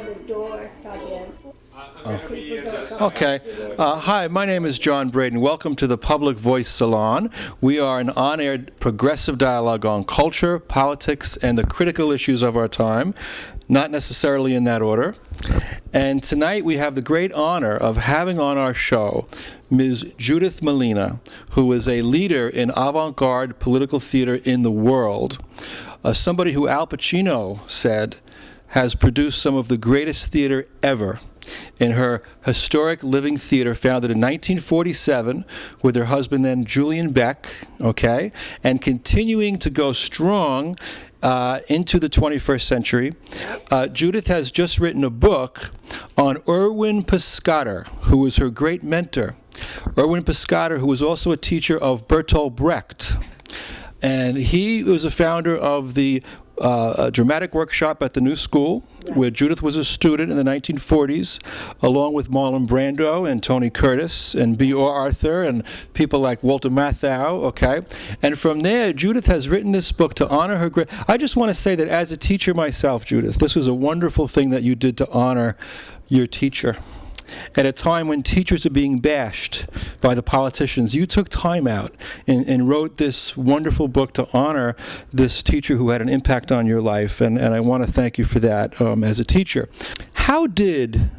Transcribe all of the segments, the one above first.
the door, Fabian. Okay. Hi, my name is John Bredin. Welcome to the Public Voice Salon. We are an on-air progressive dialogue on culture, politics, and the critical issues of our time, not necessarily in that order. And tonight we have the great honor of having on our show Ms. Judith Malina, who is a leader in avant-garde political theater in the world. Somebody who Al Pacino said has produced some of the greatest theater ever in her historic living theater founded in 1947 with her husband then Julian Beck, okay, and continuing to go strong into the 21st century. Judith has just written a book on Erwin Piscator, who was her great mentor. Erwin Piscator, who was also a teacher of Bertolt Brecht. And he was a founder of the dramatic workshop at the New School, where Judith was a student in the 1940s, along with Marlon Brando and Tony Curtis and B.R. Arthur and people like Walter Matthau, okay? And from there, Judith has written this book to honor her great... I just want to say that as a teacher myself, Judith, this was a wonderful thing that you did to honor your teacher. At a time when teachers are being bashed by the politicians, you took time out and wrote this wonderful book to honor this teacher who had an impact on your life, and I want to thank you for that as a teacher. How did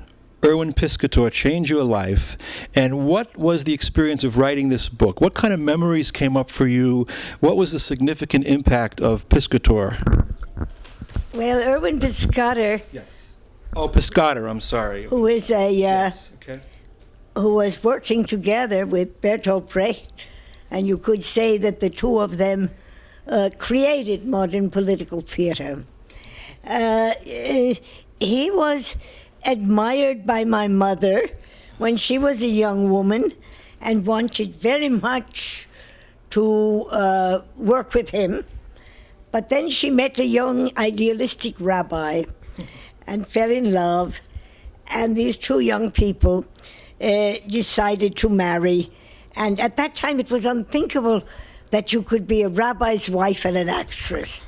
Erwin Piscator change your life, and what was the experience of writing this book? What kind of memories came up for you? What was the significant impact of Piscator? Well, Erwin Piscator... Yes. Oh, Piscator, I'm sorry. Who is a yes, okay. Who was working together with Bertolt Brecht, and you could say that the two of them created modern political theater. He was admired by my mother when she was a young woman and wanted very much to work with him. But then she met a young idealistic rabbi and fell in love, and these two young people decided to marry. And at that time, it was unthinkable that you could be a rabbi's wife and an actress.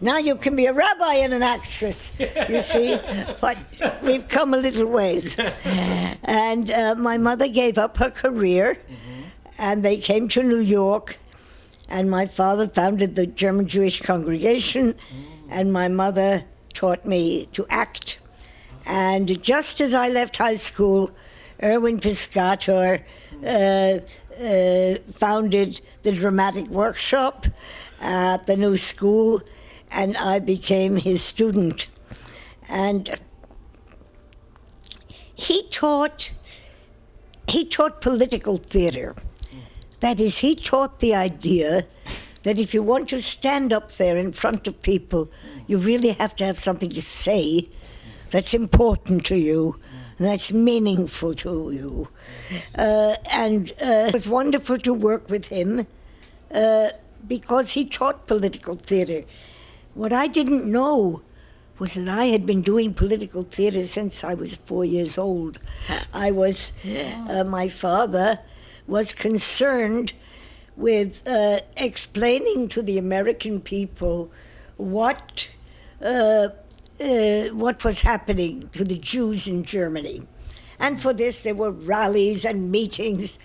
Now you can be a rabbi and an actress, you see, but we've come a little ways. And my mother gave up her career, and they came to New York, and my father founded the German Jewish congregation, and my mother taught me to act. And just as I left high school, Erwin Piscator founded the dramatic workshop at the New School, and I became his student. And he taught political theater. That is, he taught the idea that if you want to stand up there in front of people, you really have to have something to say that's important to you, and that's meaningful to you. It was wonderful to work with him because he taught political theater. What I didn't know was that I had been doing political theater since I was 4 years old. My father was concerned with explaining to the American people what was happening to the Jews in Germany. And for this, there were rallies and meetings.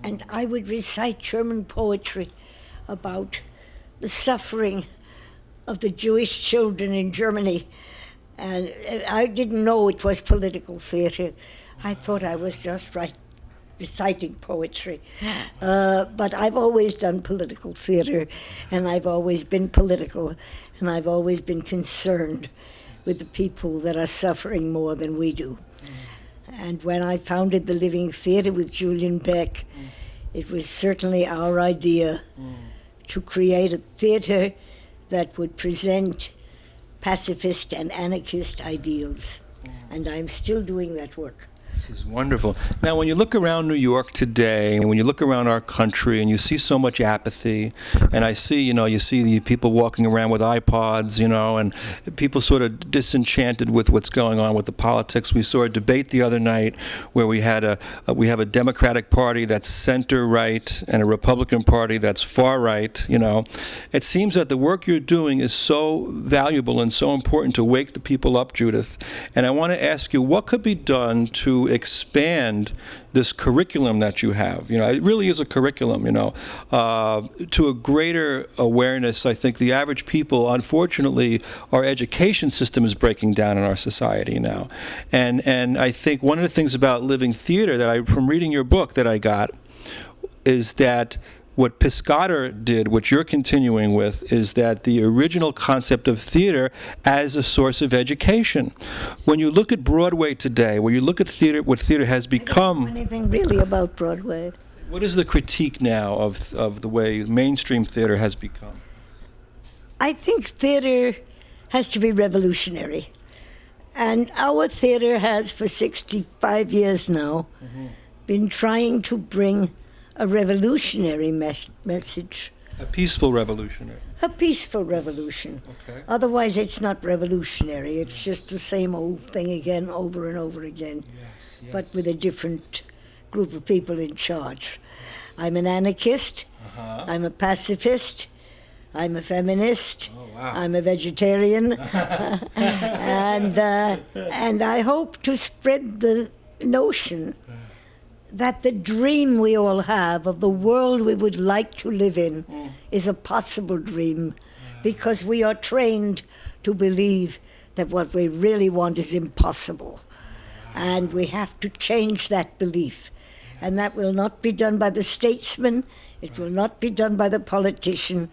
And I would recite German poetry about the suffering of the Jewish children in Germany. And I didn't know it was political theater. I thought I was just reciting poetry. But I've always done political theater, and I've always been political, and I've always been concerned with the people that are suffering more than we do. And when I founded the Living Theater with Julian Beck, it was certainly our idea to create a theater that would present pacifist and anarchist ideals. And I'm still doing that work. This is wonderful. Now, when you look around New York today, and when you look around our country, and you see so much apathy, and I see, you see the people walking around with iPods, and people sort of disenchanted with what's going on with the politics. We saw a debate the other night where we have a Democratic Party that's center-right and a Republican Party that's far-right, It seems that the work you're doing is so valuable and so important to wake the people up, Judith. And I want to ask you, what could be done to expand this curriculum that you have? It really is a curriculum, to a greater awareness. I think the average people, unfortunately, our education system is breaking down in our society now. And I think one of the things about living theater from reading your book that I got is that what Piscator did, what you're continuing with, is that the original concept of theater as a source of education. When you look at Broadway today, when you look at theater, what theater has become... I don't know anything really about Broadway. What is the critique now of the way mainstream theater has become? I think theater has to be revolutionary. And our theater has, for 65 years now, been trying to bring a revolutionary message. A peaceful revolutionary. A peaceful revolution. Okay. Otherwise, it's not revolutionary. It's just the same old thing again, over and over again, Yes. but with a different group of people in charge. I'm an anarchist. I'm a pacifist. I'm a feminist. Oh, wow. I'm a vegetarian. and I hope to spread the notion that the dream we all have of the world we would like to live in is a possible dream, because we are trained to believe that what we really want is impossible. And we have to change that belief. And that will not be done by the statesman, it will not be done by the politician,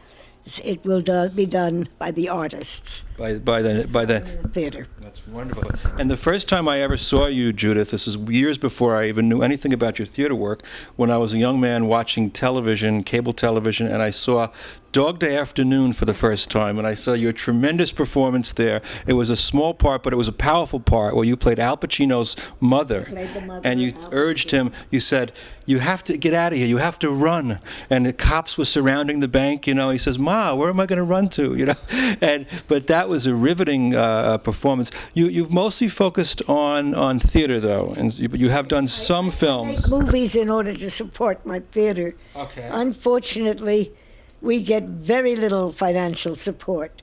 it will be done by the artists. By the theater. That's wonderful. And the first time I ever saw you, Judith, this is years before I even knew anything about your theater work, when I was a young man watching television, cable television, and I saw Dog Day Afternoon for the first time, and I saw your tremendous performance there. It was a small part, but it was a powerful part, where you played Al Pacino's mother. Played the mother, and you Al urged him, you said, you have to get out of here, you have to run. And the cops were surrounding the bank, he says, Ma, where am I going to run to, But that was a riveting performance. You've mostly focused on theater, though, and you have done some films. I make movies in order to support my theater. Okay. Unfortunately, we get very little financial support,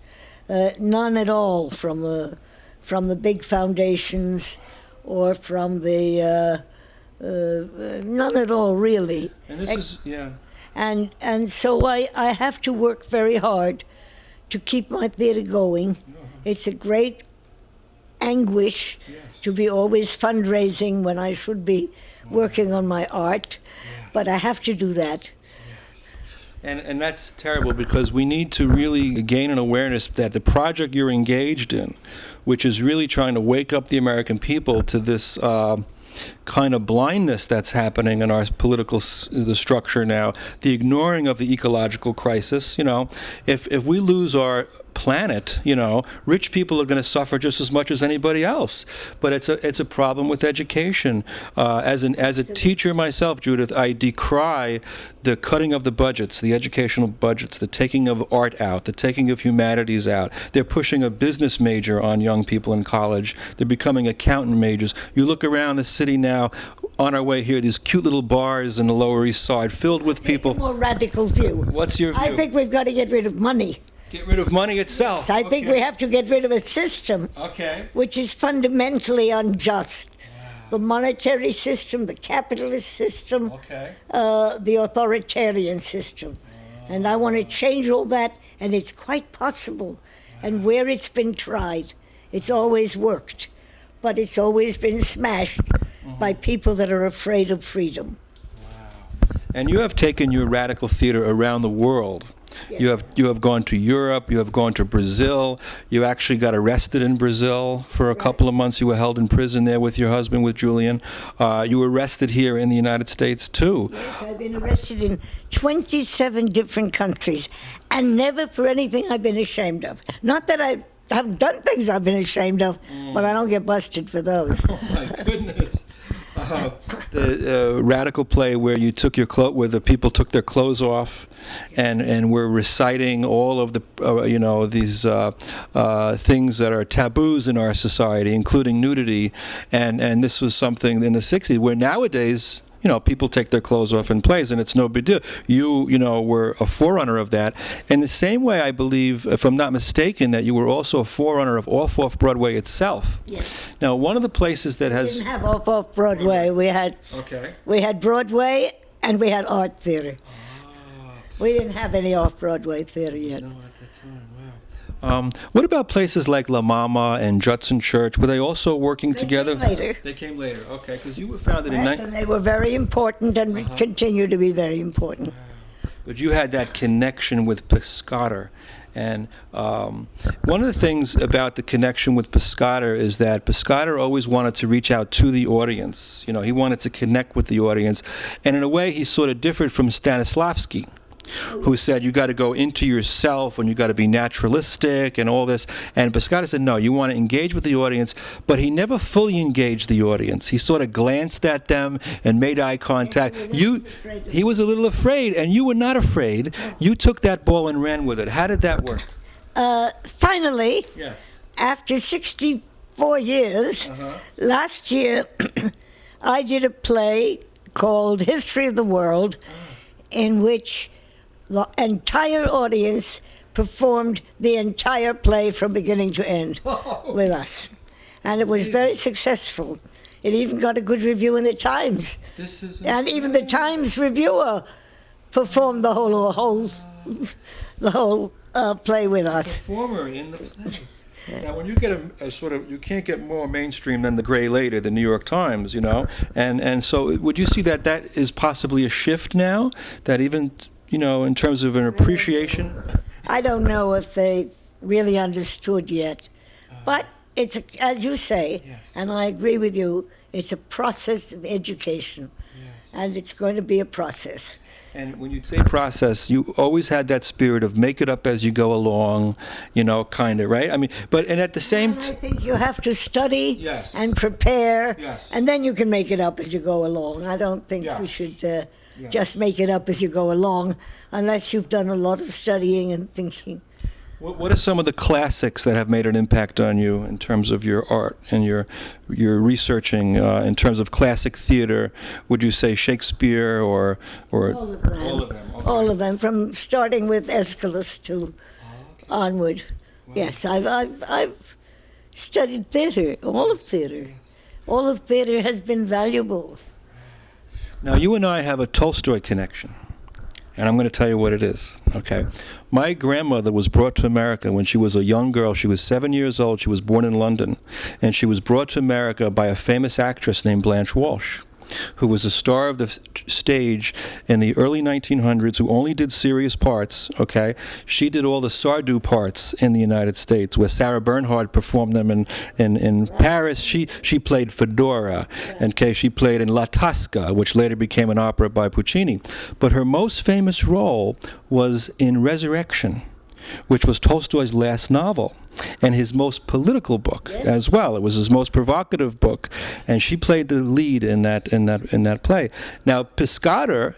none at all from the big foundations or from the none at all, really. And this is, yeah. And so I have to work very hard to keep my theater going. It's a great anguish to be always fundraising when I should be working on my art, but I have to do that. And that's terrible, because we need to really gain an awareness that the project you're engaged in, which is really trying to wake up the American people to this kind of blindness that's happening in our political the structure now, the ignoring of the ecological crisis. If we lose our planet, rich people are going to suffer just as much as anybody else. But it's a problem with education. As a teacher myself, Judith, I decry the cutting of the budgets, the educational budgets, the taking of art out, the taking of humanities out. They're pushing a business major on young people in college. They're becoming accountant majors. You look around the city now, on our way here, these cute little bars in the Lower East Side filled with people. A more radical view. What's your view? I think we've got to get rid of money. Get rid of money itself. I think we have to get rid of a system which is fundamentally unjust. The monetary system, the capitalist system, the authoritarian system. And I want to change all that, and it's quite possible. And where it's been tried, it's always worked. But it's always been smashed by people that are afraid of freedom. Wow. And you have taken your radical theater around the world. Yes. You have gone to Europe, you have gone to Brazil, you actually got arrested in Brazil for a couple of months. You were held in prison there with your husband, with Julian. You were arrested here in the United States too. Yes, I've been arrested in 27 different countries, and never for anything I've been ashamed of. Not that I haven't done things I've been ashamed of, but I don't get busted for those. Oh my goodness. The radical play where you took your where the people took their clothes off, and were reciting all of the these things that are taboos in our society, including nudity, and this was something in the '60s where nowadays, people take their clothes off in plays, and it's no big deal. You were a forerunner of that. In the same way, I believe, if I'm not mistaken, that you were also a forerunner of Off-Broadway itself. Yes. Now, one of the places that We has... didn't have Off-Broadway. We had Broadway, and we had art theater. We didn't have any off-Broadway theater yet. No, at the time, wow. What about places like La Mama and Judson Church? Were they also working together? Came later. They came later, okay, because you were founded in... Yes, and they were very important and continue to be very important. But you had that connection with Piscator. And one of the things about the connection with Piscator is that Piscator always wanted to reach out to the audience. He wanted to connect with the audience. And in a way, he sort of differed from Stanislavski, who said you got to go into yourself and you got to be naturalistic and all this. And Piscator said, no, you want to engage with the audience, but he never fully engaged the audience. He sort of glanced at them and made eye contact. He was a little afraid, and you were not afraid. You took that ball and ran with it. How did that work? Finally, Yes. after 64 years, last year, I did a play called History of the World, in which the entire audience performed the entire play from beginning to end with us. And it was very successful. It even got a good review in the Times. And even the Times reviewer performed the whole play with us. Performer in the play. Now, when you get you can't get more mainstream than the Gray Later, the New York Times, and so would you see that is possibly a shift now, that even, in terms of an appreciation? I don't know if they really understood yet, but it's, as you say, and I agree with you, it's a process of education, and it's going to be a process. And when you say process, you always had that spirit of make it up as you go along, kind of, right? I mean, and at the same time, I think you have to study Yes. and prepare, Yes. and then you can make it up as you go along. I don't think we should just make it up as you go along, unless you've done a lot of studying and thinking. What are some of the classics that have made an impact on you in terms of your art and your researching in terms of classic theater? Would you say Shakespeare or All of them. All of them. Okay. All of them, from starting with Aeschylus to onward. Wow. Yes, I've studied theater, all of theater. All of theater has been valuable. Now, you and I have a Tolstoy connection, and I'm going to tell you what it is, okay? My grandmother was brought to America when she was a young girl. She was 7 years old. She was born in London, and she was brought to America by a famous actress named Blanche Walsh, who was a star of the stage in the early 1900s, who only did serious parts, okay? She did all the Sardou parts in the United States, where Sarah Bernhardt performed them in Paris. She played Fedora, okay? She played in La Tosca, which later became an opera by Puccini. But her most famous role was in Resurrection, which was Tolstoy's last novel, and his most political book as well. It was his most provocative book, and she played the lead in that play. Now, Piscator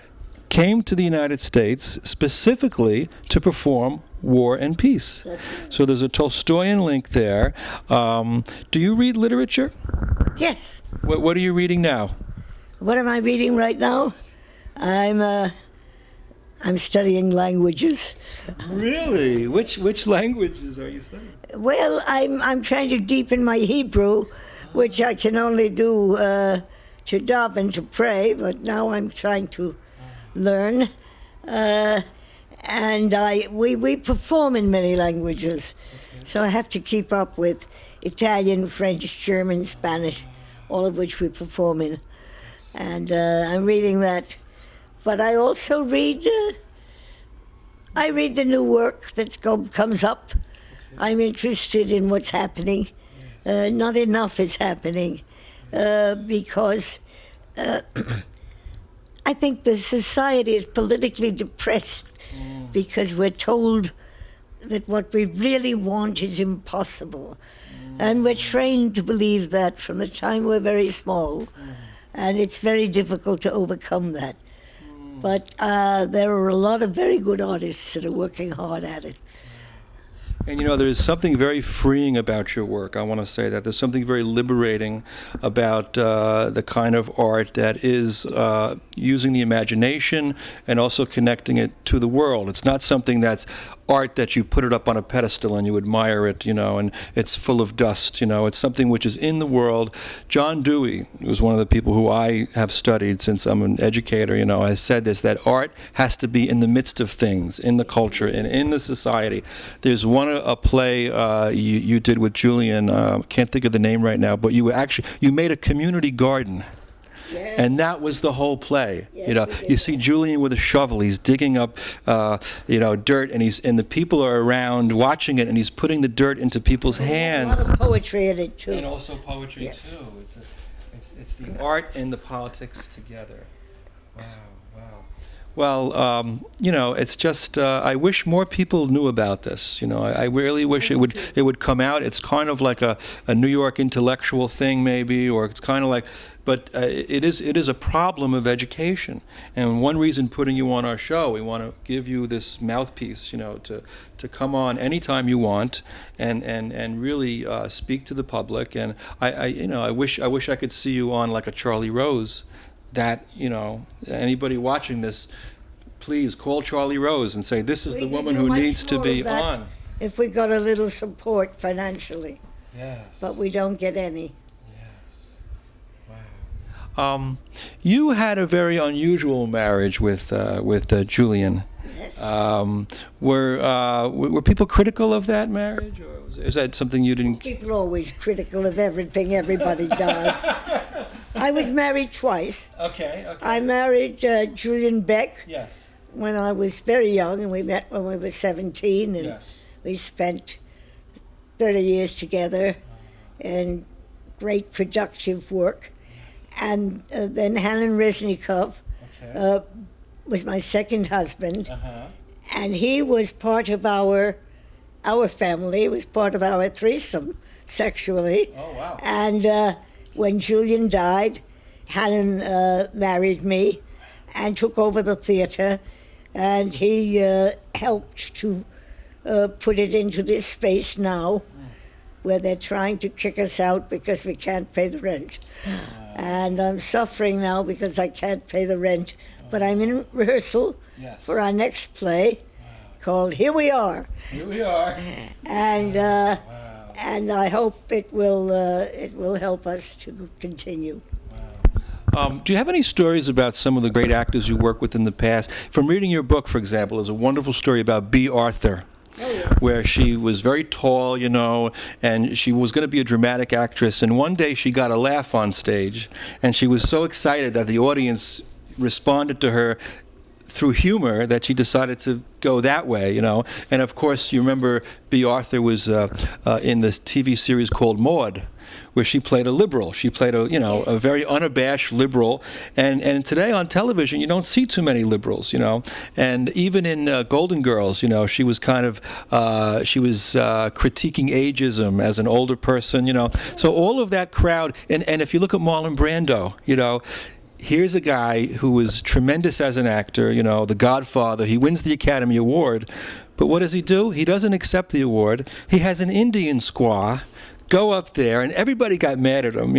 came to the United States specifically to perform War and Peace. So there's a Tolstoyan link there. Do you read literature? Yes. What are you reading now? What am I reading right now? I'm studying languages. Really? Which languages are you studying? Well, I'm trying to deepen my Hebrew, which I can only do to daven, to pray, but now I'm trying to learn. And we perform in many languages, so I have to keep up with Italian, French, German, Spanish, all of which we perform in. And I'm reading that. But I also read the new work that comes up. I'm interested in what's happening. Not enough is happening because I think the society is politically depressed because we're told that what we really want is impossible. And we're trained to believe that from the time we're very small. And it's very difficult to overcome that. But there are a lot of very good artists that are working hard at it. And there's something very freeing about your work. I want to say that. There's something very liberating about the kind of art that is using the imagination and also connecting it to the world. It's not something that's art that you put it up on a pedestal and you admire it, and it's full of dust, It's something which is in the world. John Dewey, who's one of the people who I have studied since I'm an educator, has said this, that art has to be in the midst of things, in the culture and in the society. There's a play you did with Julian, can't think of the name right now, but you made a community garden. Yes. And that was the whole play. Yes, you see Julian with a shovel. He's digging up, dirt, and the people are around watching it, and he's putting the dirt into people's hands. A lot of poetry in it too. And also poetry too. It's the art and the politics together. Wow. Well, it's just I wish more people knew about this. I really wish it would come out. It's kind of like a New York intellectual thing, maybe, or it's kind of like. But it is a problem of education, and one reason putting you on our show, we want to give you this mouthpiece, to come on anytime you want, and really speak to the public. And I wish I could see you on like a Charlie Rose. That anybody watching this, please call Charlie Rose and say this is the woman who needs to be on. If we got a little support financially. Yes. But we don't get any. You had a very unusual marriage with Julian. Yes. Were people critical of that marriage, or is that something you didn't? People are always critical of everything everybody does. I was married twice. Okay. I married Julian Beck. Yes. When I was very young, and we met when we were 17, and we spent 30 years together in great productive work. And then Hanan Reznikov was my second husband, and he was part of our family. He was part of our threesome sexually. Oh, wow. And when Julian died, Hanan married me and took over the theater, and he helped to put it into this space now, where they're trying to kick us out because we can't pay the rent. And I'm suffering now because I can't pay the rent. But I'm in rehearsal for our next play called Here We Are. Here we are. And and I hope it will help us to continue. Do you have any stories about some of the great actors you worked with in the past? From reading your book, for example, there's a wonderful story about Bea Arthur. Where she was very tall, and she was going to be a dramatic actress. And one day she got a laugh on stage, and she was so excited that the audience responded to her through humor that she decided to go that way, And of course, you remember Bea Arthur was in this TV series called Maude, where she played a liberal. She played a very unabashed liberal. And today on television, you don't see too many liberals, And even in Golden Girls, she was kind of, critiquing ageism as an older person, So all of that crowd, and if you look at Marlon Brando, here's a guy who was tremendous as an actor, the Godfather. He wins the Academy Award. But what does he do? He doesn't accept the award. He has an Indian squaw go up there, and everybody got mad at him,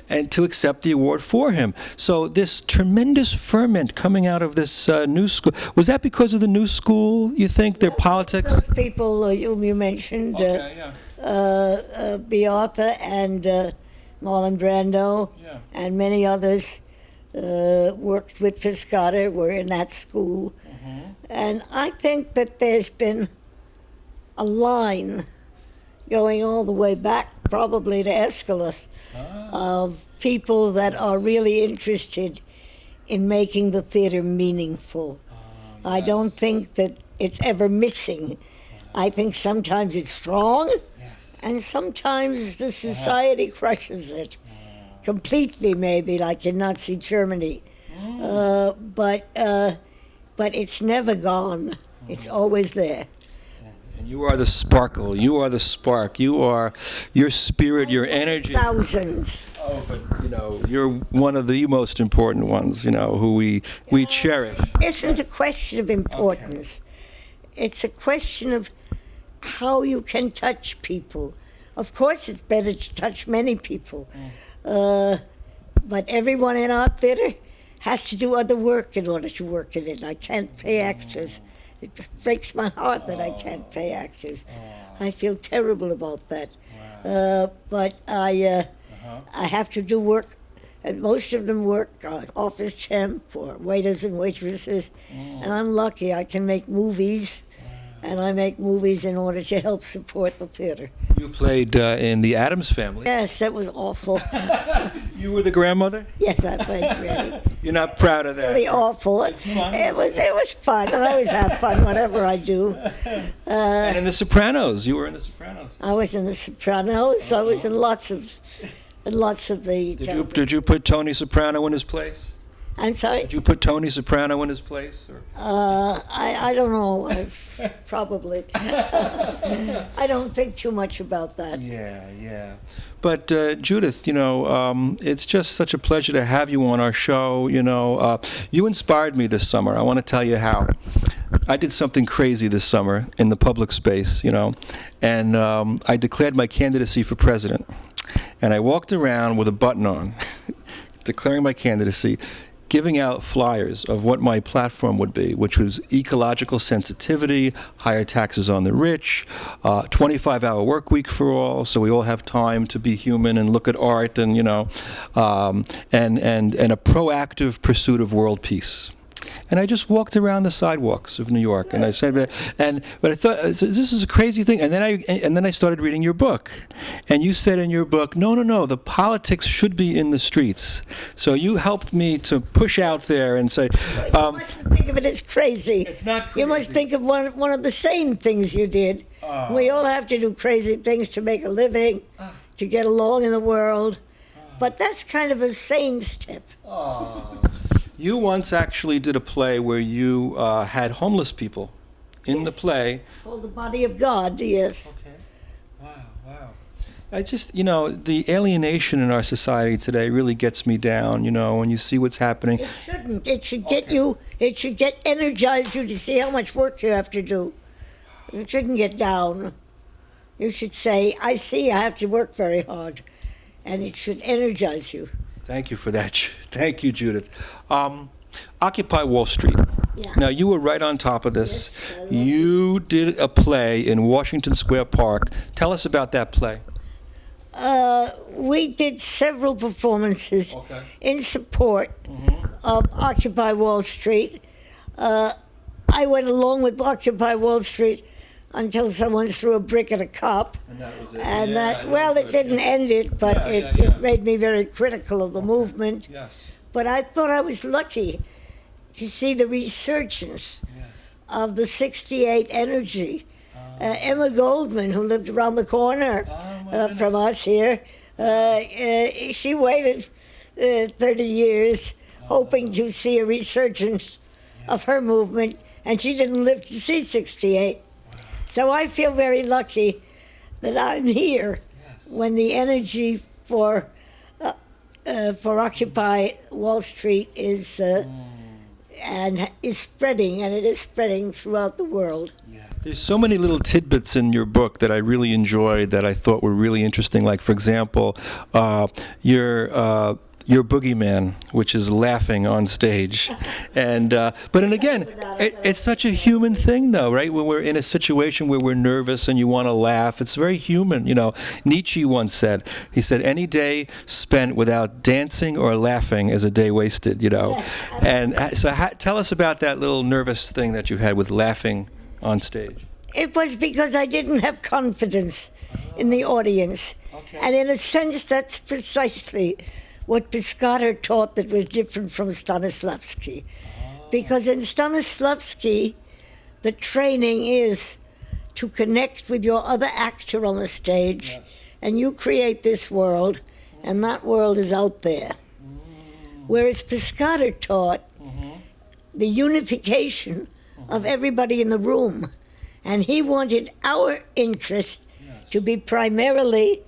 and to accept the award for him. So this tremendous ferment coming out of this new school, was that because of the new school, you think, their politics? Those people whom you mentioned, Bea Arthur and Marlon Brando and many others worked with Piscator, were in that school. And I think that there's been a line going all the way back, probably to Aeschylus, of people that are really interested in making the theater meaningful. I don't think that it's ever missing. I think sometimes it's strong, and sometimes the society crushes it completely, maybe, like in Nazi Germany. But it's never gone. It's always there. And you are the sparkle. You are the spark. You are your spirit, your energy. Thousands. Oh, but, you're one of the most important ones, who we cherish. It isn't a question of importance. It's a question of how you can touch people. Of course, it's better to touch many people. But everyone in our theater has to do other work in order to work in it. I can't pay actors. It breaks my heart that I can't pay actors. I feel terrible about that. But I have to do work, and most of them work on office temp or waiters and waitresses. And I'm lucky I can make movies, and I make movies in order to help support the theater. You played in The Addams Family. Yes, that was awful. You were the grandmother? Yes, I played Bredin. You're not proud of that? Really awful. It's fun. It was fun. I always have fun whatever I do. And in The Sopranos. You were in The Sopranos. I was in The Sopranos. I was in lots of the. Did you put Tony Soprano in his place? I'm sorry? Did you put Tony Soprano in his place? Or? I don't know. Probably. I don't think too much about that. Yeah. But Judith, it's just such a pleasure to have you on our show. You inspired me this summer. I want to tell you how. I did something crazy this summer in the public space, and I declared my candidacy for president. And I walked around with a button on, declaring my candidacy, giving out flyers of what my platform would be, which was ecological sensitivity, higher taxes on the rich, 25-hour work week for all, so we all have time to be human and look at art, and and a proactive pursuit of world peace. And I just walked around the sidewalks of New York, and I said, but I thought, this is a crazy thing. And then I started reading your book, and you said in your book, no, the politics should be in the streets. So you helped me to push out there and say, you mustn't think of it as crazy. It's not crazy. You must think of one of the same things you did. We all have to do crazy things to make a living, to get along in the world. But that's kind of a sane step. You once actually did a play where you had homeless people in the play. Called The Body of God, yes. Okay. Wow. I just, the alienation in our society today really gets me down, when you see what's happening. It shouldn't. It should get energize you to see how much work you have to do. It shouldn't get down. You should say, I see I have to work very hard. And it should energize you. Thank you for that. Thank you, Judith. Occupy Wall Street. Yeah. Now, you were right on top of this. Yes, You did a play in Washington Square Park. Tell us about that play. We did several performances in support of Occupy Wall Street. I went along with Occupy Wall Street until someone threw a brick at a cop. And that was it. And it didn't end it, but it made me very critical of the movement. Yes. But I thought I was lucky to see the resurgence of the 68 energy. Emma Goldman, who lived around the corner from us here, she waited 30 years hoping to see a resurgence of her movement, and she didn't live to see 68. So I feel very lucky that I'm here when the energy for Occupy Wall Street is spreading, and it is spreading throughout the world. There's so many little tidbits in your book that I really enjoyed that I thought were really interesting. Like, for example, your boogeyman, which is laughing on stage, it's such a human thing, though, right? When we're in a situation where we're nervous and you want to laugh, it's very human. Nietzsche once said, any day spent without dancing or laughing is a day wasted. And so tell us about that little nervous thing that you had with laughing on stage. It was because I didn't have confidence in the audience, and in a sense, that's precisely what Piscator taught that was different from Stanislavski. Because in Stanislavski, the training is to connect with your other actor on the stage, and you create this world, and that world is out there. Whereas Piscator taught the unification of everybody in the room, and he wanted our interest to be primarily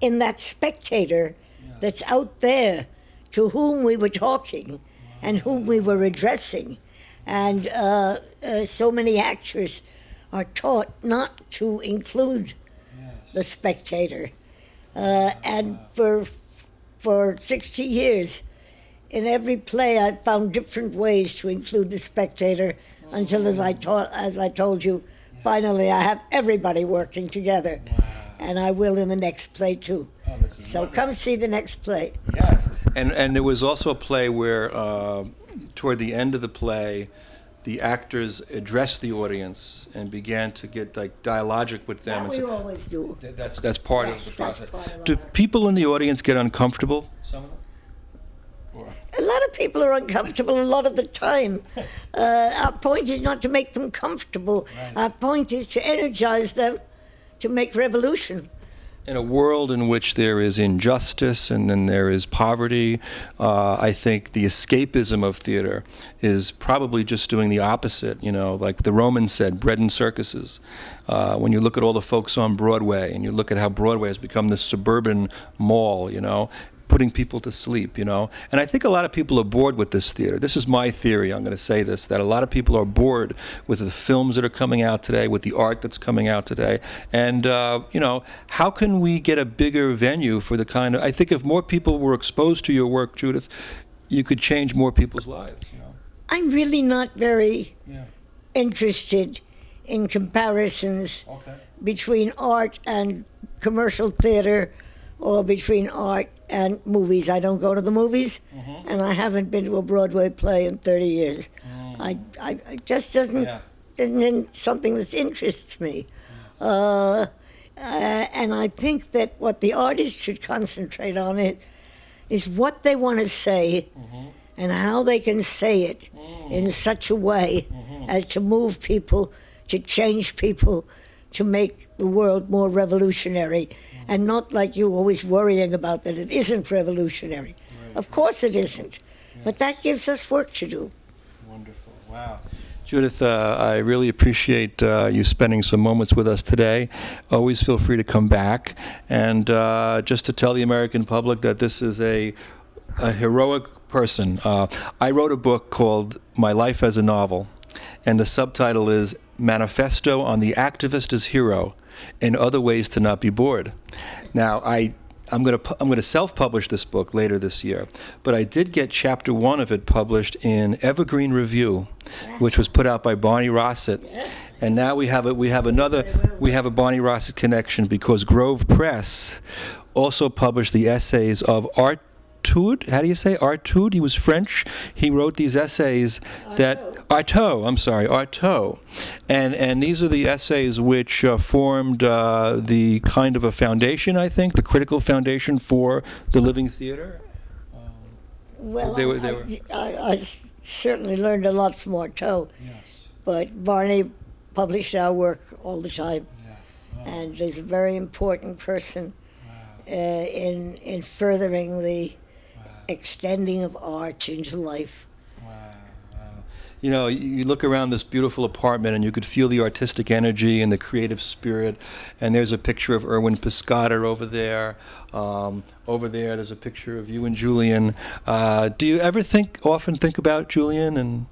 in that spectator that's out there to whom we were talking and whom we were addressing. And so many actors are taught not to include the spectator. And for 60 years, in every play, I've found different ways to include the spectator until, as I told you, finally I have everybody working together. And I will in the next play, too. So come see the next play. Yes. And there was also a play where, toward the end of the play, the actors addressed the audience and began to get like dialogic with them. That we always do. That's part of the process. Part of Do people in the audience get uncomfortable? Some of them? A lot of people are uncomfortable a lot of the time. Our point is not to make them comfortable. Right. Our point is to energize them to make revolution. In a world in which there is injustice and then there is poverty, I think the escapism of theater is probably just doing the opposite. You know, like the Romans said, bread and circuses. When you look at all the folks on Broadway and you look at how Broadway has become this suburban mall, you know, putting people to sleep, you know. And I think a lot of people are bored with this theater. This is my theory, I'm going to say this, that a lot of people are bored with the films that are coming out today, with the art that's coming out today. And, you know, how can we get a bigger venue for the kind of, I think if more people were exposed to your work, Judith, you could change more people's lives, you know. I'm really not very interested in comparisons between art and commercial theater or between art and movies. I don't go to the movies, and I haven't been to a Broadway play in 30 years. It just isn't something that interests me. And I think that what the artists should concentrate on is what they want to say and how they can say it in such a way as to move people, to change people, to make the world more revolutionary. And not like you always worrying about that it isn't revolutionary. Right. Of course it isn't. Yeah. But that gives us work to do. Wonderful. Wow. Judith, I really appreciate you spending some moments with us today. Always feel free to come back. And just to tell the American public that this is a heroic person. I wrote a book called My Life as a Novel, and the subtitle is Manifesto on the Activist as Hero and Other Ways to Not Be Bored. Now, I'm going to self-publish this book later this year, but I did get chapter 1 of it published in Evergreen Review, which was put out by Barney Rossett. And now we have a Barney Rossett connection because Grove Press also published the essays of Artaud. How do you say Artaud? He was French. He wrote these essays Artaud. And these are the essays which formed the kind of a foundation, I think, the critical foundation for the living theater. Well, I certainly learned a lot from Artaud. Yes. But Barney published our work all the time. Yes. Oh. And is a very important person in furthering the extending of art into life. You know, you look around this beautiful apartment and you could feel the artistic energy and the creative spirit. And there's a picture of Erwin Piscator over there. Over there, there's a picture of you and Julian. Do you ever often think about Julian? And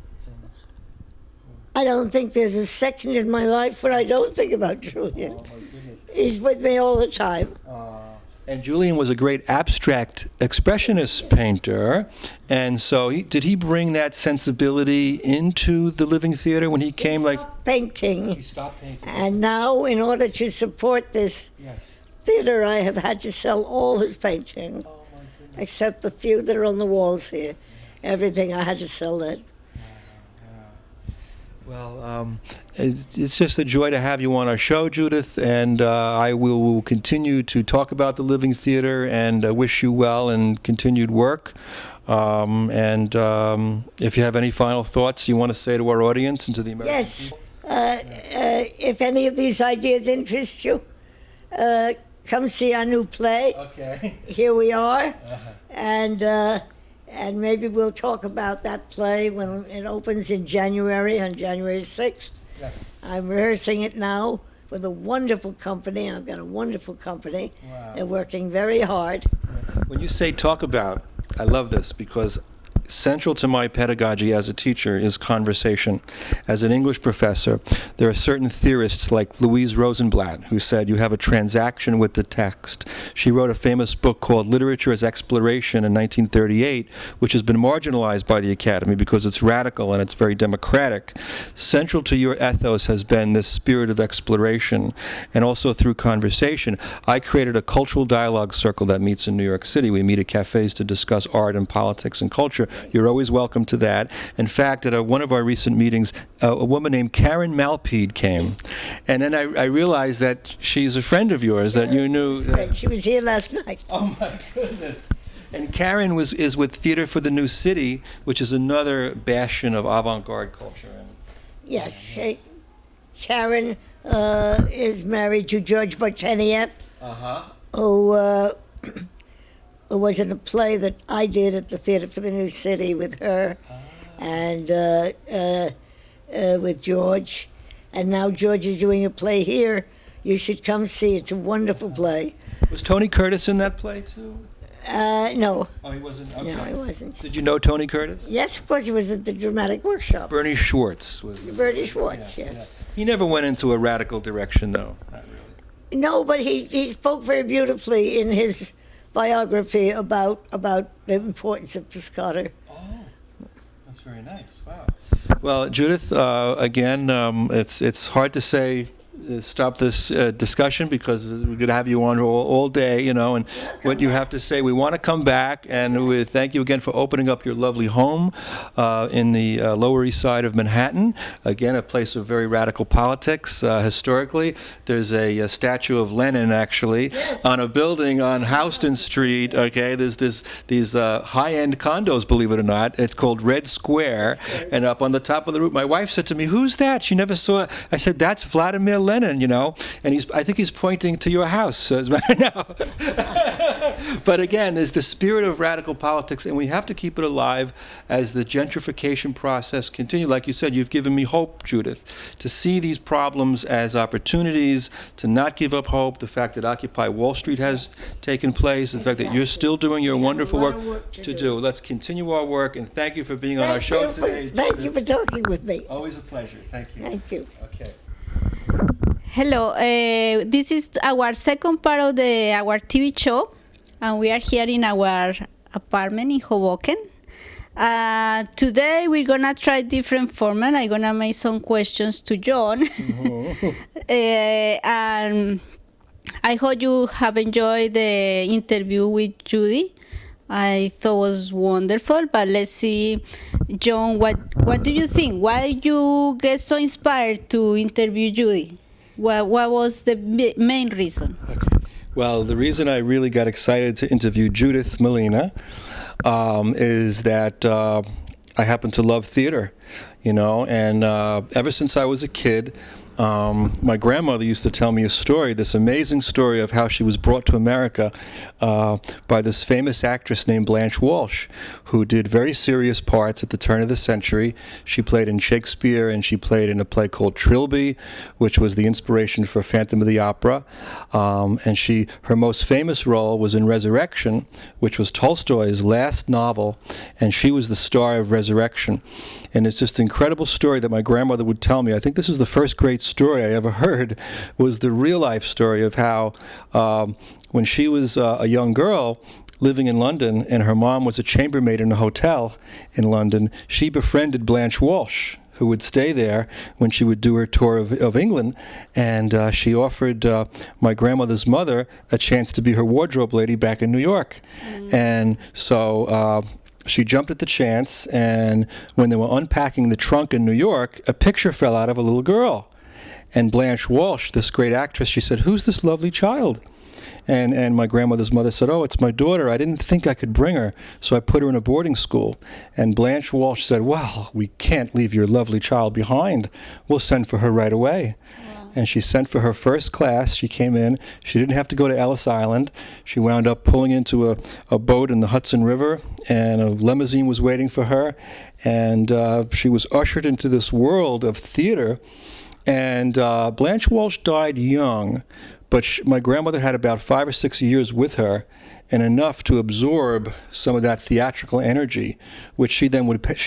I don't think there's a second in my life where I don't think about Julian. Oh, my goodness. He's with me all the time. And Julian was a great abstract expressionist painter, and so did he bring that sensibility into the living theater when he came? He stopped painting. And now, in order to support this theater, I have had to sell all his paintings, except the few that are on the walls here. Everything, I had to sell that. Well, it's just a joy to have you on our show, Judith, and I will continue to talk about the living theater and wish you well and continued work. And if you have any final thoughts you want to say to our audience and to the American people. If any of these ideas interest you, come see our new play. Okay. Here we are. And maybe we'll talk about that play when it opens in January, on January 6th. Yes. I'm rehearsing it now with a wonderful company. I've got a wonderful company. Wow. They're working very hard. When you say talk about, I love this because central to my pedagogy as a teacher is conversation. As an English professor, there are certain theorists like Louise Rosenblatt who said you have a transaction with the text. She wrote a famous book called Literature as Exploration in 1938, which has been marginalized by the Academy because it's radical and it's very democratic. Central to your ethos has been this spirit of exploration, and also through conversation. I created a cultural dialogue circle that meets in New York City. We meet at cafes to discuss art and politics and culture. You're always welcome to that. In fact, at one of our recent meetings, a woman named Karen Malpede came. And then I realized that she's a friend of yours that you knew. She was here last night. Oh, my goodness. And Karen is with Theater for the New City, which is another bastion of avant-garde culture. Yes. Karen is married to George Bartenieff, who was in a play that I did at the Theater for the New City with her and with George. And now George is doing a play here. You should come see. It's a wonderful play. Was Tony Curtis in that play, too? No. Oh, he wasn't? Okay. No, he wasn't. Did you know Tony Curtis? Yes, of course, he was at the dramatic workshop. Bernie Schwartz was. Bernie Schwartz, yes. Yeah. He never went into a radical direction, though. Not really. No, but he spoke very beautifully in his biography about the importance of Piscator. Oh, that's very nice. Wow. Well, Judith, again, it's hard to say stop this discussion because we're going to have you on all day, you know, and what you have to say. We want to come back, and we thank you again for opening up your lovely home in the Lower East Side of Manhattan. Again, a place of very radical politics. Historically, there's a statue of Lenin, actually, on a building on Houston Street. Okay, there's these high-end condos, believe it or not. It's called Red Square, and up on the top of the roof, my wife said to me, "Who's that?" She never saw it. I said, "That's Vladimir Lenin, you know," and I think he's pointing to your house as well now. But again, there's the spirit of radical politics, and we have to keep it alive as the gentrification process continues. Like you said, you've given me hope, Judith, to see these problems as opportunities, to not give up hope. The fact that Occupy Wall Street has taken place, the fact that you're still doing your wonderful work to do. Let's continue our work, and thank you for being on our show today. Thank you for talking with me. Always a pleasure. Thank you. Thank you. Okay. Hello, this is our second part of our TV show, and we are here in our apartment in Hoboken. Today we're gonna try different format. I'm gonna make some questions to John, and I hope you have enjoyed the interview with Judy. I thought it was wonderful, but let's see, John, what do you think? Why you get so inspired to interview Judy? What was the main reason? Okay. Well, the reason I really got excited to interview Judith Malina is that I happen to love theater, you know, and ever since I was a kid, my grandmother used to tell me a story, this amazing story of how she was brought to America by this famous actress named Blanche Walsh, who did very serious parts at the turn of the century. She played in Shakespeare, and she played in a play called Trilby, which was the inspiration for Phantom of the Opera. And her most famous role was in Resurrection, which was Tolstoy's last novel, and she was the star of Resurrection. And it's just an incredible story that my grandmother would tell me. I think this is the first great story I ever heard, was the real-life story of how when she was a young girl living in London and her mom was a chambermaid in a hotel in London, she befriended Blanche Walsh, who would stay there when she would do her tour of England, and she offered my grandmother's mother a chance to be her wardrobe lady back in New York. And so she jumped at the chance, and when they were unpacking the trunk in New York, a picture fell out of a little girl. And Blanche Walsh, this great actress, she said, "Who's this lovely child?" And my grandmother's mother said, "Oh, it's my daughter. I didn't think I could bring her, so I put her in a boarding school." And Blanche Walsh said, "Well, we can't leave your lovely child behind. We'll send for her right away." Wow. And she sent for her first class. She came in. She didn't have to go to Ellis Island. She wound up pulling into a boat in the Hudson River, and a limousine was waiting for her. And she was ushered into this world of theater And Blanche Walsh died young, but my grandmother had about 5 or 6 years with her, and enough to absorb some of that theatrical energy, which she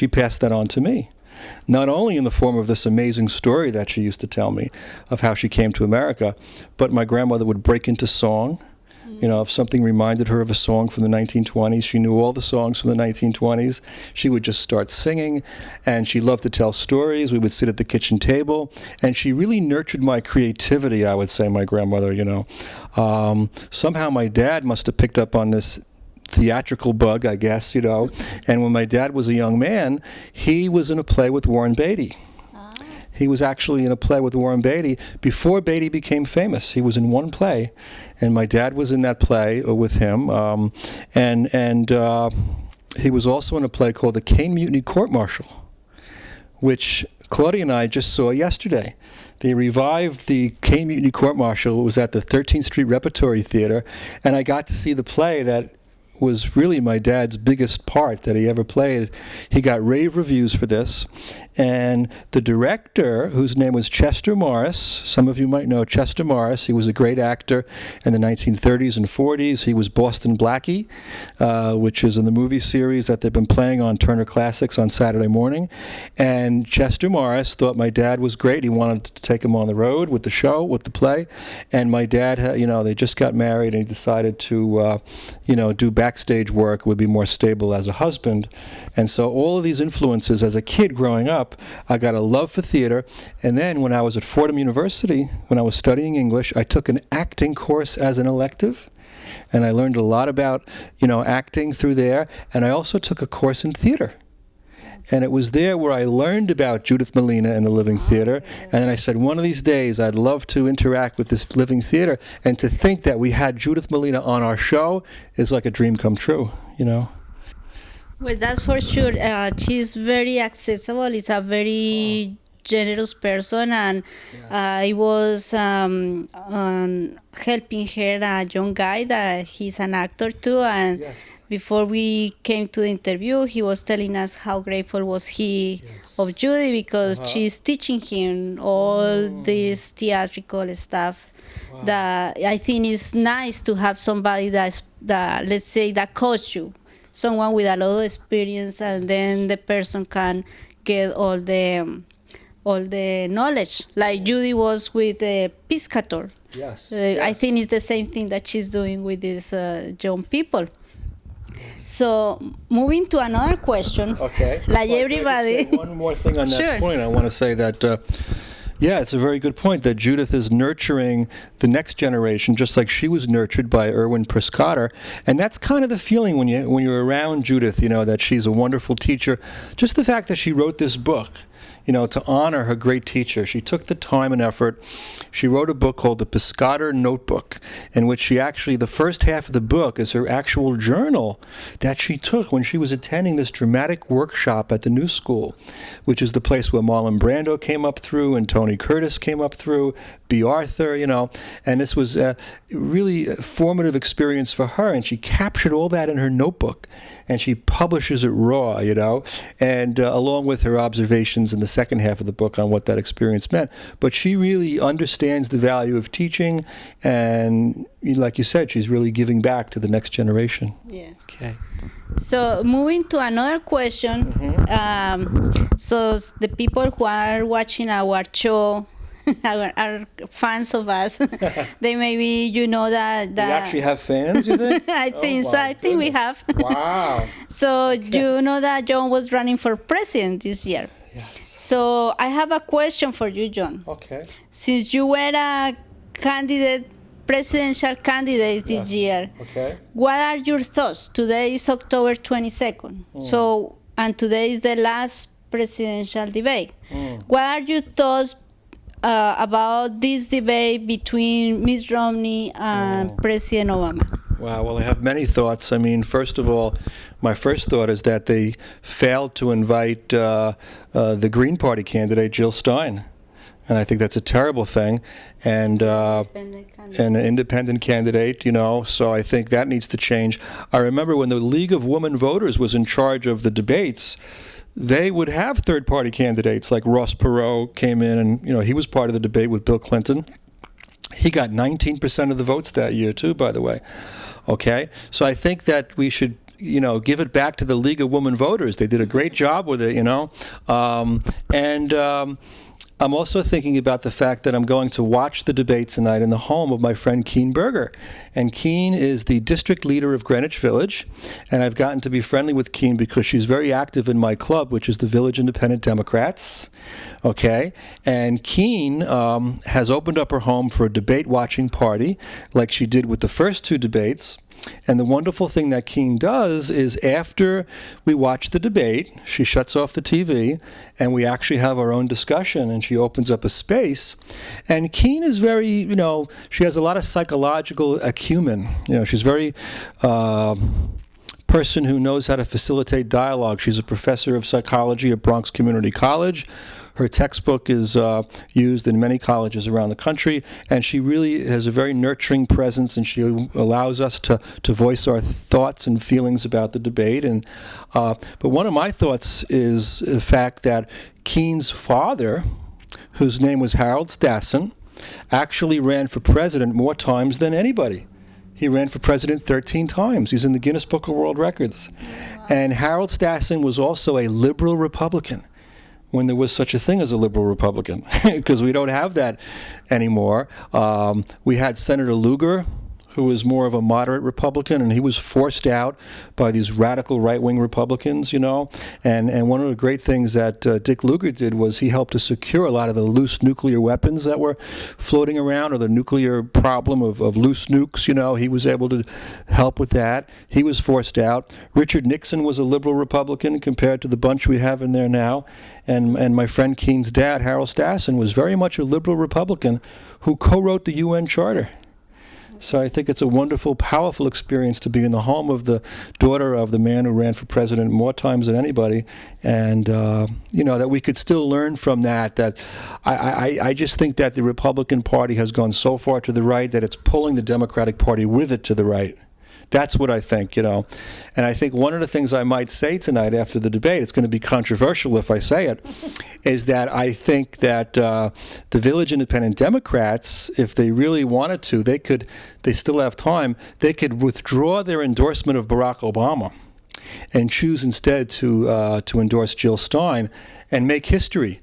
passed that on to me. Not only in the form of this amazing story that she used to tell me of how she came to America, but my grandmother would break into song. You know, if something reminded her of a song from the 1920s, she knew all the songs from the 1920s. She would just start singing, and she loved to tell stories. We would sit at the kitchen table, and she really nurtured my creativity, I would say, my grandmother, you know. Somehow my dad must have picked up on this theatrical bug, I guess, you know. And when my dad was a young man, he was in a play with Warren Beatty. He was actually in a play with Warren Beatty before Beatty became famous. He was in one play, and my dad was in that play with him. And he was also in a play called The Caine Mutiny Court Martial, which Claudia and I just saw yesterday. They revived the Caine Mutiny Court Martial. It was at the 13th Street Repertory Theater, and I got to see the play that was really my dad's biggest part that he ever played. He got rave reviews for this, and the director, whose name was Chester Morris, some of you might know Chester Morris, he was a great actor in the 1930s and 40s. He was Boston Blackie, which is in the movie series that they've been playing on Turner Classics on Saturday morning, and Chester Morris thought my dad was great. He wanted to take him on the road with the show, with the play, and my dad, you know, they just got married, and he decided to, you know, do backstage work, would be more stable as a husband. And so all of these influences as a kid growing up, I got a love for theater. And then when I was at Fordham University, when I was studying English, I took an acting course as an elective. And I learned a lot about, you know, acting through there. And I also took a course in theater. And it was there where I learned about Judith Malina and the Living Theater. And then I said, one of these days, I'd love to interact with this Living Theater. And to think that we had Judith Malina on our show is like a dream come true, you know? Well, that's for sure. She's very accessible. She's a very generous person, and I was helping her, a young guy that he's an actor too, and before we came to the interview, he was telling us how grateful was he of Judy, because she's teaching him all this theatrical stuff. That I think is nice to have somebody that let's say that coach you, someone with a lot of experience, and then the person can get all the knowledge, like Judy was with Piscator. Yes. I think it's the same thing that she's doing with these young people. So moving to another question, Okay. like Well, everybody. can I just say one more thing on that Sure. point. I want to say that, yeah, it's a very good point that Judith is nurturing the next generation, just like she was nurtured by Erwin Piscator. And that's kind of the feeling when you're around Judith, you know, that she's a wonderful teacher. Just the fact that she wrote this book, you know, to honor her great teacher. She took the time and effort. She wrote a book called The Piscator Notebook, in which she actually, the first half of the book is her actual journal that she took when she was attending this dramatic workshop at the New School, which is the place where Marlon Brando came up through and Tony Curtis came up through, B. Arthur, you know, and this was a really formative experience for her, and she captured all that in her notebook, and she publishes it raw, you know, and along with her observations in the second half of the book on what that experience meant. But she really understands the value of teaching, and like you said, she's really giving back to the next generation. Yes. Okay. So moving to another question, so the people who are watching our show, are fans of us, they maybe you know that You actually have fans, you think? I think so. I think we have. Wow. So you know that John was running for president this year. Yes. So I have a question for you, John. Okay. Since you were a presidential candidate this year, Okay. what are your thoughts? Today is October 22nd. So, and today is the last presidential debate. What are your thoughts about this debate between Mitt Romney and President Obama? Wow, well, I have many thoughts. I mean, first of all, my first thought is that they failed to invite the Green Party candidate, Jill Stein. And I think that's a terrible thing. And an independent candidate, you know, so I think that needs to change. I remember when the League of Women Voters was in charge of the debates, they would have third-party candidates like Ross Perot came in, and he was part of the debate with Bill Clinton. He got 19% of the votes that year too, by the way. Okay, so I think that we should give it back to the League of Women Voters. They did a great job with it, I'm also thinking about the fact that I'm going to watch the debate tonight in the home of my friend Keen Berger. And Keen is the district leader of Greenwich Village. And I've gotten to be friendly with Keen because she's very active in my club, which is the Village Independent Democrats. Okay? And Keen has opened up her home for a debate watching party like she did with the first two debates. And the wonderful thing that Keen does is after we watch the debate, she shuts off the TV and we actually have our own discussion, and she opens up a space. And Keen is very, she has a lot of psychological acumen. She's very person who knows how to facilitate dialogue. She's a professor of psychology at Bronx Community College. Her textbook is used in many colleges around the country, and she really has a very nurturing presence, and she allows us to voice our thoughts and feelings about the debate. And but one of my thoughts is the fact that Keen's father, whose name was Harold Stassen, actually ran for president more times than anybody. He ran for president 13 times. He's in the Guinness Book of World Records. And Harold Stassen was also a liberal Republican, when there was such a thing as a liberal Republican, because we don't have that anymore. We had Senator Lugar, who was more of a moderate Republican, and he was forced out by these radical right-wing Republicans, And one of the great things that Dick Lugar did was he helped to secure a lot of the loose nuclear weapons that were floating around, or the nuclear problem of loose nukes, He was able to help with that. He was forced out. Richard Nixon was a liberal Republican compared to the bunch we have in there now. And my friend Keen's dad, Harold Stassen, was very much a liberal Republican who co-wrote the UN Charter. So I think it's a wonderful, powerful experience to be in the home of the daughter of the man who ran for president more times than anybody, and that we could still learn from that. That I just think that the Republican Party has gone so far to the right that it's pulling the Democratic Party with it to the right. That's what I think, And I think one of the things I might say tonight after the debate, it's going to be controversial if I say it, is that I think that the Village Independent Democrats, if they really wanted to, they still have time, they could withdraw their endorsement of Barack Obama and choose instead to endorse Jill Stein and make history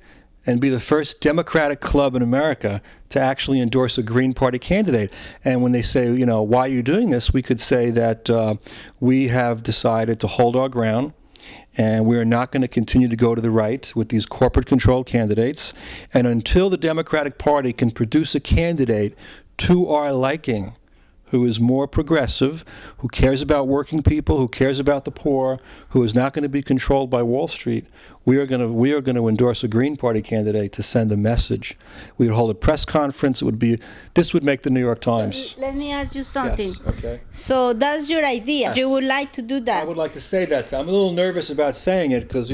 and be the first Democratic club in America to actually endorse a Green Party candidate. And when they say, why are you doing this, we could say that we have decided to hold our ground, and we are not going to continue to go to the right with these corporate-controlled candidates. And until the Democratic Party can produce a candidate to our liking, who is more progressive, who cares about working people, who cares about the poor, who is not going to be controlled by Wall Street, we are going to endorse a Green Party candidate to send a message. We would hold a press conference. This would make the New York Times. Let me ask you something. Yes, okay. So that's your idea. Yes. You would like to do that. I would like to say that. I'm a little nervous about saying it because,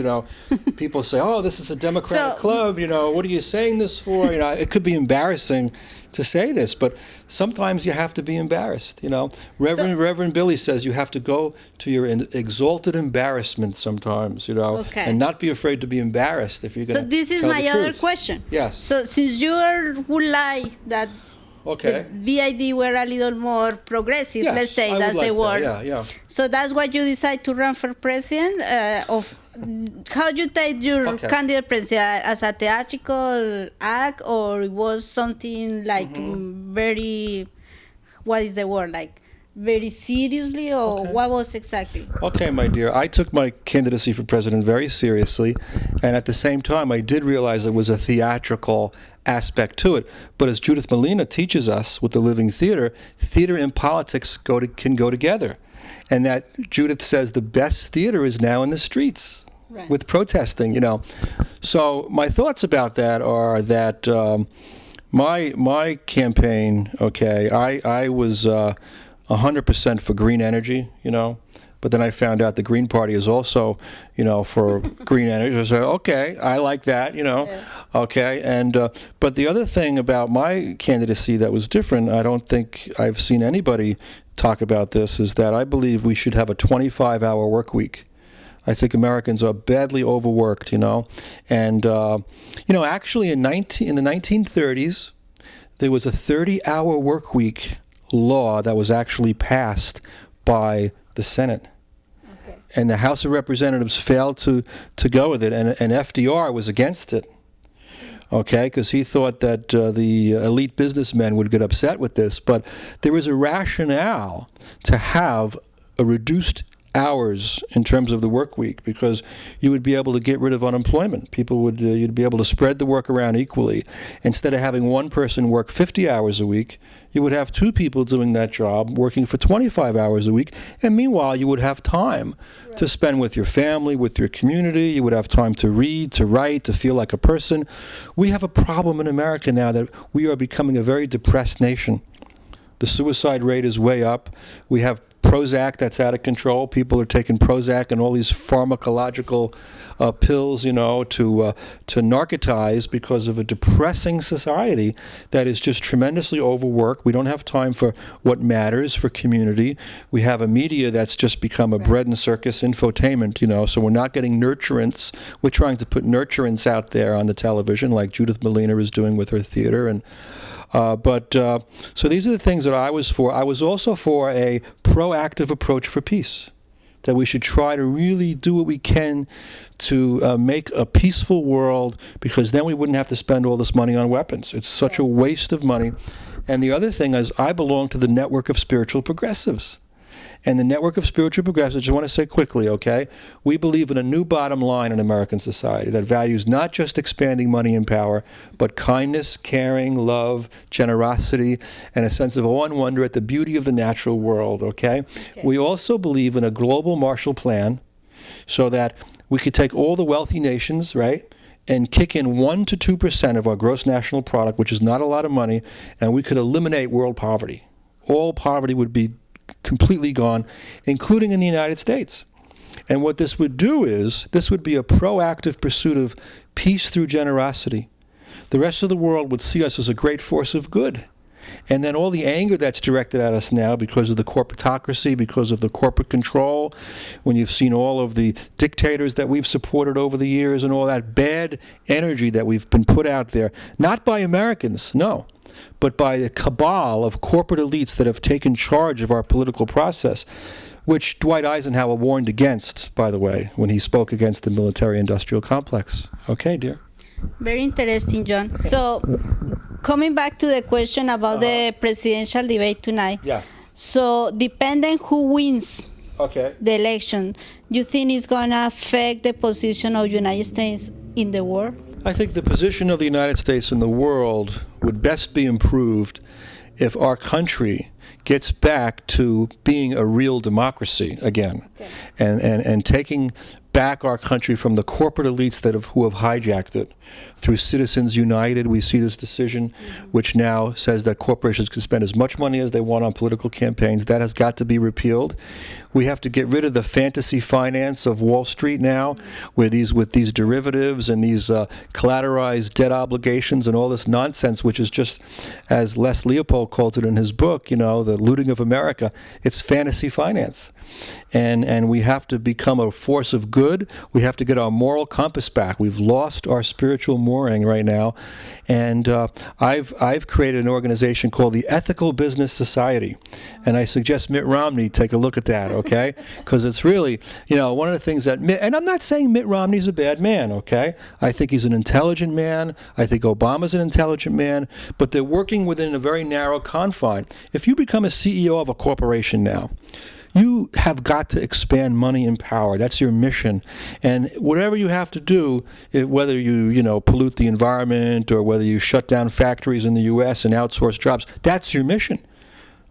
people say, oh, this is a Democratic club, what are you saying this for? It could be embarrassing to say this, but sometimes you have to be embarrassed, Reverend Billy says you have to go to your exalted embarrassment sometimes, Okay. and not be afraid to be embarrassed if you're going to So this is my other question. Yes. So since you would like that okay. the VID were a little more progressive, Yes, let's say I would that's like the word. that. Yeah. So that's why you decide to run for president how you take your candidate president, as a theatrical act, or it was something like very, what is the word, like very seriously, or what was exactly? Okay, my dear, I took my candidacy for president very seriously, and at the same time I did realize there was a theatrical aspect to it. But as Judith Malina teaches us with the Living Theater and politics can go together. And that Judith says the best theater is now in the streets, right, with protesting, So my thoughts about that are that my campaign, I was 100% for green energy, But then I found out the Green Party is also, for green energy. I said, okay, I like that, Yeah. Okay. And but the other thing about my candidacy that was different, I don't think I've seen anybody talk about this, is that I believe we should have a 25-hour work week. I think Americans are badly overworked, And, actually in the 1930s, there was a 30-hour work week law that was actually passed by the Senate. Okay. And the House of Representatives failed to go with it, and FDR was against it. Okay, because he thought that the elite businessmen would get upset with this, but there is a rationale to have a reduced hours in terms of the work week, because you would be able to get rid of unemployment. People would, you'd be able to spread the work around equally. Instead of having one person work 50 hours a week, you would have two people doing that job working for 25 hours a week, and meanwhile you would have time to spend with your family, with your community. You would have time to read, to write, to feel like a person. We have a problem in America now that we are becoming a very depressed nation. The suicide rate is way up. We have Prozac that's out of control. People are taking Prozac and all these pharmacological pills, to narcotize because of a depressing society that is just tremendously overworked. We don't have time for what matters for community. We have a media that's just become a bread and circus infotainment, so we're not getting nurturance. We're trying to put nurturance out there on the television, like Judith Malina is doing with her theater. And so these are the things that I was for. I was also for a proactive approach for peace, that we should try to really do what we can to make a peaceful world, because then we wouldn't have to spend all this money on weapons. It's such a waste of money. And the other thing is, I belong to the network of spiritual progressives. And the network of spiritual progressives, I want to say quickly, okay, we believe in a new bottom line in American society that values not just expanding money and power, but kindness, caring, love, generosity, and a sense of awe and wonder at the beauty of the natural world, okay? We also believe in a global Marshall Plan so that we could take all the wealthy nations, right, and kick in 1% to 2% of our gross national product, which is not a lot of money, and we could eliminate world poverty. All poverty would be completely gone, including in the United States. And what this would do is, this would be a proactive pursuit of peace through generosity. The rest of the world would see us as a great force of good. And then all the anger that's directed at us now because of the corporatocracy, because of the corporate control, when you've seen all of the dictators that we've supported over the years and all that bad energy that we've been put out there, not by Americans, no, but by the cabal of corporate elites that have taken charge of our political process, which Dwight Eisenhower warned against, by the way, when he spoke against the military-industrial complex. Okay, dear. Very interesting, John. So, coming back to the question about the presidential debate tonight. Yes. So, depending who wins the election, you think it's going to affect the position of United States in the world? I think the position of the United States in the world would best be improved if our country gets back to being a real democracy again, and taking back our country from the corporate elites who have hijacked it. Through Citizens United, we see this decision, which now says that corporations can spend as much money as they want on political campaigns. That has got to be repealed. We have to get rid of the fantasy finance of Wall Street now, with these derivatives and these collateralized debt obligations and all this nonsense, which is just, as Les Leopold calls it in his book, the looting of America. It's fantasy finance. And we have to become a force of good. We have to get our moral compass back. We've lost our spiritual mooring right now. And I've created an organization called the Ethical Business Society. And I suggest Mitt Romney take a look at that, okay? Because it's really, one of the things that, and I'm not saying Mitt Romney's a bad man, okay? I think he's an intelligent man. I think Obama's an intelligent man. But they're working within a very narrow confine. If you become a CEO of a corporation now, you have got to expand money and power. That's your mission. And whatever you have to do, whether you pollute the environment or whether you shut down factories in the U.S. and outsource jobs, that's your mission.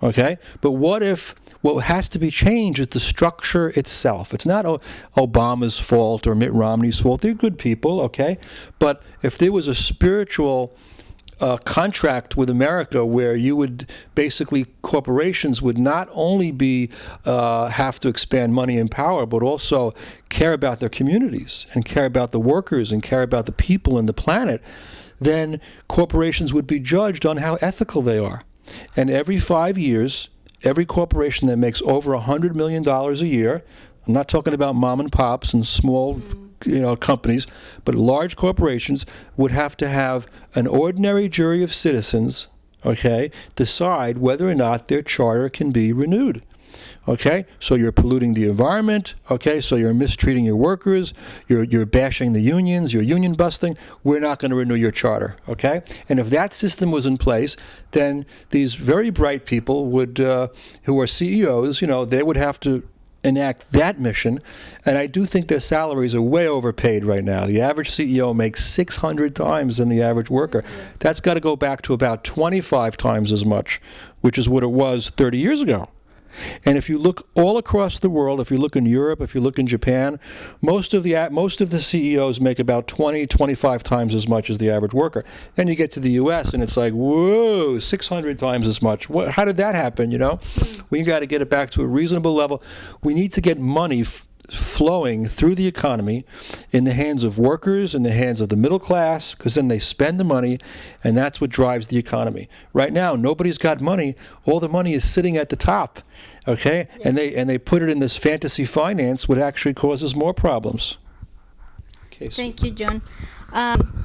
Okay? But what has to be changed is the structure itself. It's not Obama's fault or Mitt Romney's fault. They're good people, okay? But if there was a spiritual contract with America where you would basically, corporations would not only have to expand money and power, but also care about their communities and care about the workers and care about the people and the planet, then corporations would be judged on how ethical they are. And every 5 years, every corporation that makes over $100 million a year, I'm not talking about mom and pops and small companies, but large corporations would have to have an ordinary jury of citizens, okay, decide whether or not their charter can be renewed. Okay, so you're polluting the environment. Okay, so you're mistreating your workers. You're bashing the unions. You're union busting. We're not going to renew your charter. Okay, and if that system was in place, then these very bright people would, who are CEOs, they would have to enact that mission. And I do think their salaries are way overpaid right now. The average CEO makes 600 times than the average worker. That's got to go back to about 25 times as much, which is what it was 30 years ago. And if you look all across the world, if you look in Europe, if you look in Japan, most of the CEOs make about 20, 25 times as much as the average worker. Then you get to the U.S. and it's like, whoa, 600 times as much. How did that happen, We got to get it back to a reasonable level. We need to get money flowing through the economy in the hands of workers, in the hands of the middle class, because then they spend the money, and that's what drives the economy. Right now, nobody's got money. All the money is sitting at the top, okay? Yeah. And they put it in this fantasy finance, which actually causes more problems. Okay, so. Thank you, John.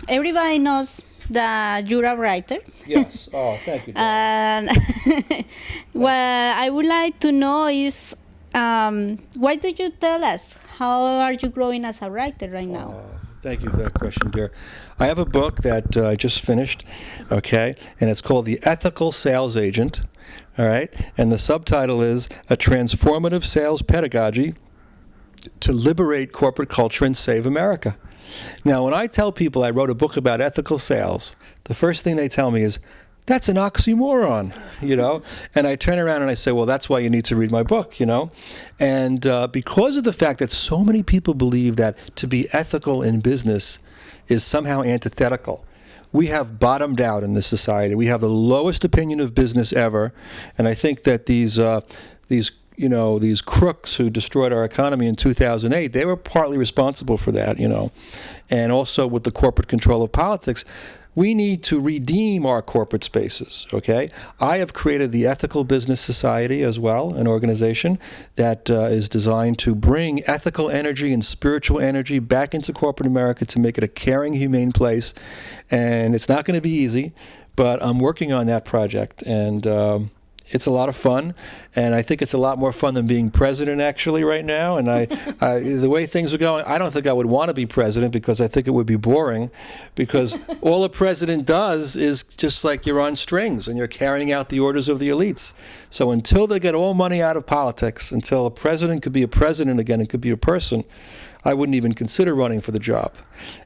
Everybody knows that you're a writer. Yes. Oh, thank you, John. And what I would like to know is, why do you tell us? How are you growing as a writer right now? Thank you for that question, dear. I have a book that I just finished, okay, and it's called The Ethical Sales Agent, all right, and the subtitle is A Transformative Sales Pedagogy to Liberate Corporate Culture and Save America. Now, when I tell people I wrote a book about ethical sales, the first thing they tell me is, that's an oxymoron, And I turn around and I say, well, that's why you need to read my book, And because of the fact that so many people believe that to be ethical in business is somehow antithetical, we have bottomed out in this society. We have the lowest opinion of business ever. And I think that these crooks who destroyed our economy in 2008, they were partly responsible for that, And also with the corporate control of politics, we need to redeem our corporate spaces, okay? I have created the Ethical Business Society as well, an organization that is designed to bring ethical energy and spiritual energy back into corporate America to make it a caring, humane place. And it's not going to be easy, but I'm working on that project. And it's a lot of fun, and I think it's a lot more fun than being president actually right now. And the way things are going, I don't think I would want to be president because I think it would be boring, because all a president does is just like you're on strings and you're carrying out the orders of the elites. So until they get all money out of politics, until a president could be a president again and could be a person, I wouldn't even consider running for the job.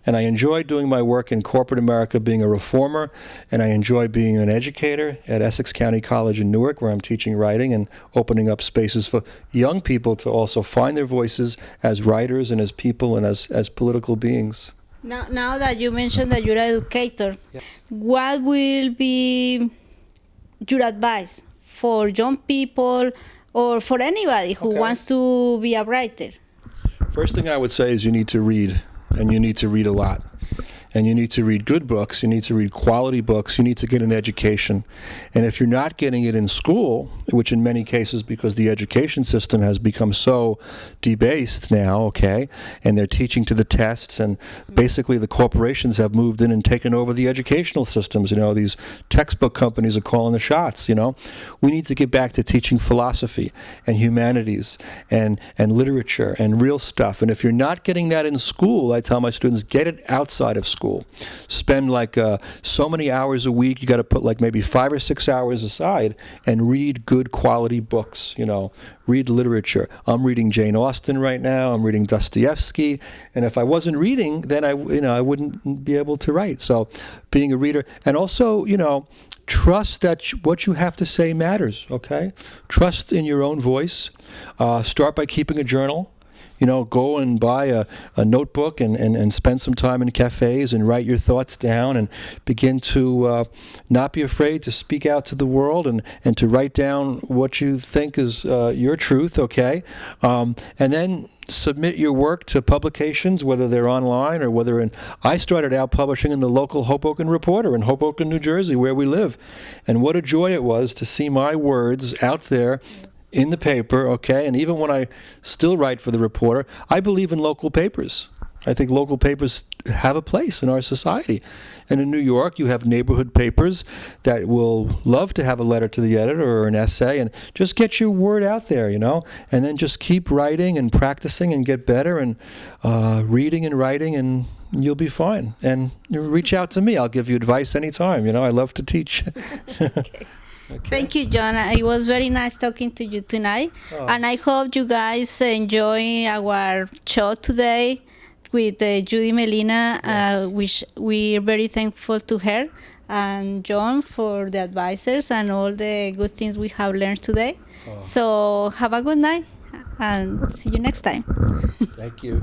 And I enjoy doing my work in corporate America, being a reformer, and I enjoy being an educator at Essex County College in Newark, where I'm teaching writing and opening up spaces for young people to also find their voices as writers and as people and as political beings. Now that you mentioned that you're an educator, yes, what will be your advice for young people or for anybody who wants to be a writer? First thing I would say is you need to read, and you need to read a lot. And you need to read good books, you need to read quality books, you need to get an education. And if you're not getting it in school, which in many cases because the education system has become so debased now, okay, and they're teaching to the tests, and basically the corporations have moved in and taken over the educational systems. These textbook companies are calling the shots, We need to get back to teaching philosophy and humanities and literature and real stuff. And if you're not getting that in school, I tell my students, get it outside of school. Spend so many hours a week. You got to put maybe 5 or 6 hours aside and read good quality books. Read literature. I'm reading Jane Austen right now. I'm reading Dostoevsky. And if I wasn't reading, then I wouldn't be able to write. So, being a reader, and also trust that what you have to say matters. Okay, trust in your own voice. Start by keeping a journal. Go and buy a notebook and spend some time in cafes and write your thoughts down and begin to not be afraid to speak out to the world and to write down what you think is your truth, okay? And then submit your work to publications, whether they're online or whether I started out publishing in the local Hoboken Reporter in Hoboken, New Jersey, where we live. And what a joy it was to see my words out there in the paper, okay? And even when I still write for the Reporter, I believe in local papers. I think local papers have a place in our society. And in New York, you have neighborhood papers that will love to have a letter to the editor or an essay, and just get your word out there, you know? And then just keep writing and practicing and get better, and reading and writing, and you'll be fine. And you reach out to me. I'll give you advice anytime. You know, I love to teach. Okay. Thank you, John. It was very nice talking to you tonight. And I hope you guys enjoy our show today with Judith Malina, which we're very thankful to her, and John for the advisors and all the good things we have learned today. So have a good night, and see you next time. Thank you.